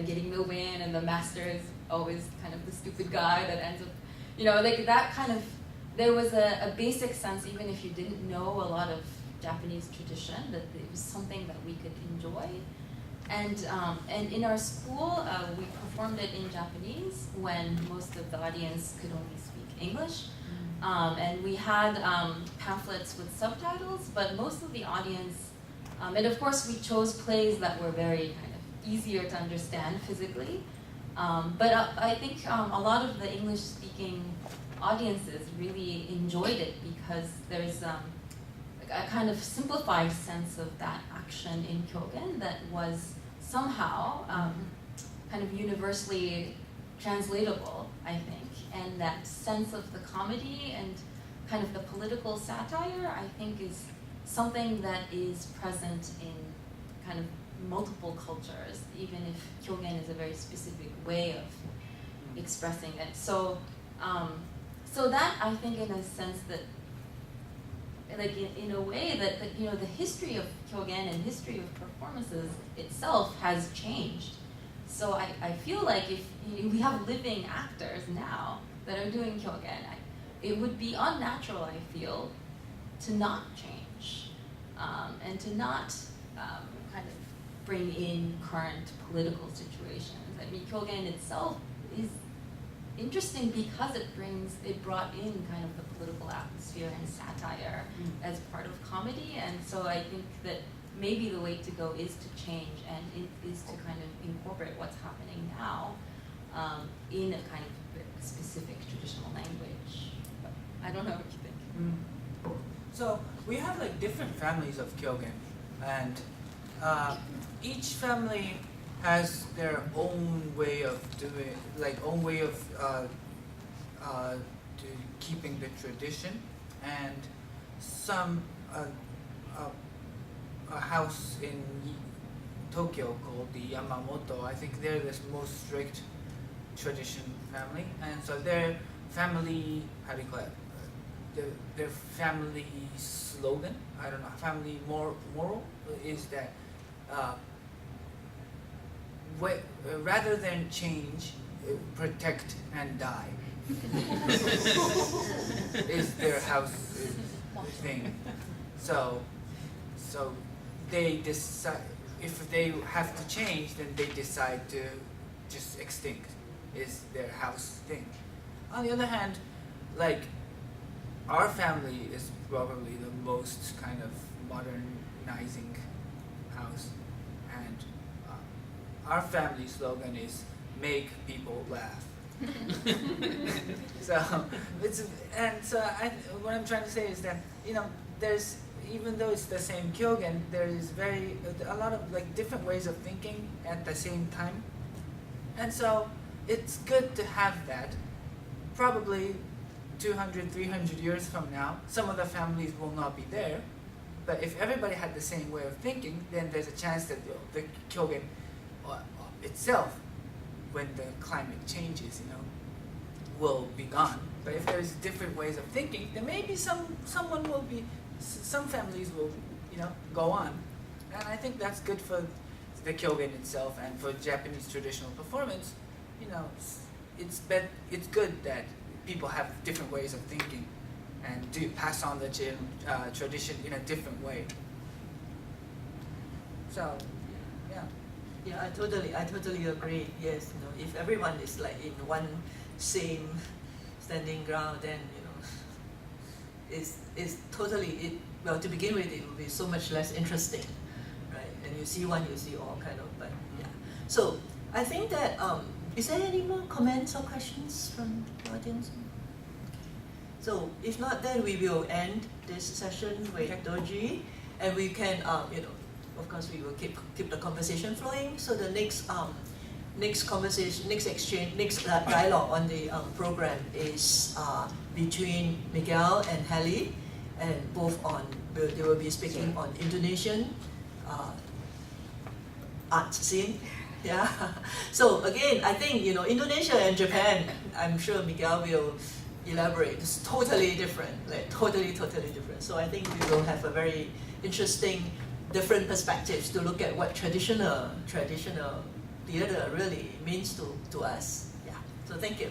getting the win, and the master is always kind of the stupid guy that ends up, that kind of, there was a basic sense, even if you didn't know a lot of Japanese tradition, that it was something that we could enjoy. And in our school, we performed it in Japanese when most of the audience could only speak English. And we had pamphlets with subtitles, but most of the audience, and of course we chose plays that were very kind of easier to understand physically. But I think a lot of the English-speaking audiences really enjoyed it because there's a kind of simplified sense of that action in Kyōgen that was somehow kind of universally translatable, I think, and that sense of the comedy and kind of the political satire, I think, is something that is present in kind of multiple cultures, even if Kyōgen is a very specific way of expressing it. So, so that, I think, in a sense that, like in a way that the history of Kyōgen and history of performances itself has changed. So I feel like if we have living actors now that are doing Kyōgen, it would be unnatural, I feel, to not change and to not kind of bring in current political situations. I mean, Kyōgen itself is interesting because it brought in kind of the political atmosphere and satire as part of comedy, and so I think that maybe the way to go is to change and it is to kind of incorporate what's happening now in a kind of specific traditional language. But I don't know what you think. So we have like different families of Kyōgen, and each family has their own way of doing, own way of keeping the tradition, and some a house in Tokyo called the Yamamoto, I think they're the most strict tradition family, and so their family, how do you call it, their family slogan, I don't know, family moral is that rather than change, protect and die is their house thing. So they decide, if they have to change, then they decide to just extinct is their house thing. On the other hand, like, our family is probably the most kind of modernizing house, and our family slogan is make people laugh. So what I'm trying to say is that, there's, even though it's the same Kyōgen, there is a lot of like different ways of thinking at the same time, and so it's good to have that. Probably 200, 300 years from now, some of the families will not be there, but if everybody had the same way of thinking, then there's a chance that the Kyōgen itself, when the climate changes, will be gone. But if there's different ways of thinking, then maybe some families will, go on. And I think that's good for the Kyōgen itself and for Japanese traditional performance. It's good that people have different ways of thinking and do pass on the tradition in a different way. So, yeah. Yeah, I totally agree. Yes, if everyone is like in one same standing ground, then it's totally well, to begin with, it will be so much less interesting, right? And you see one, you see all, kind of. But yeah. So I think that is there any more comments or questions from the audience? So if not, then we will end this session with Doji, and we can of course, we will keep the conversation flowing. So the next conversation, next exchange, next dialogue on the program is between Miguel and Hallie, and they will be speaking on Indonesian art scene. Yeah. So again, I think Indonesia and Japan, I'm sure Miguel will elaborate. It's totally different, like totally different. So I think we will have a very interesting, different perspectives to look at what traditional theater really means to us. Yeah. So thank you.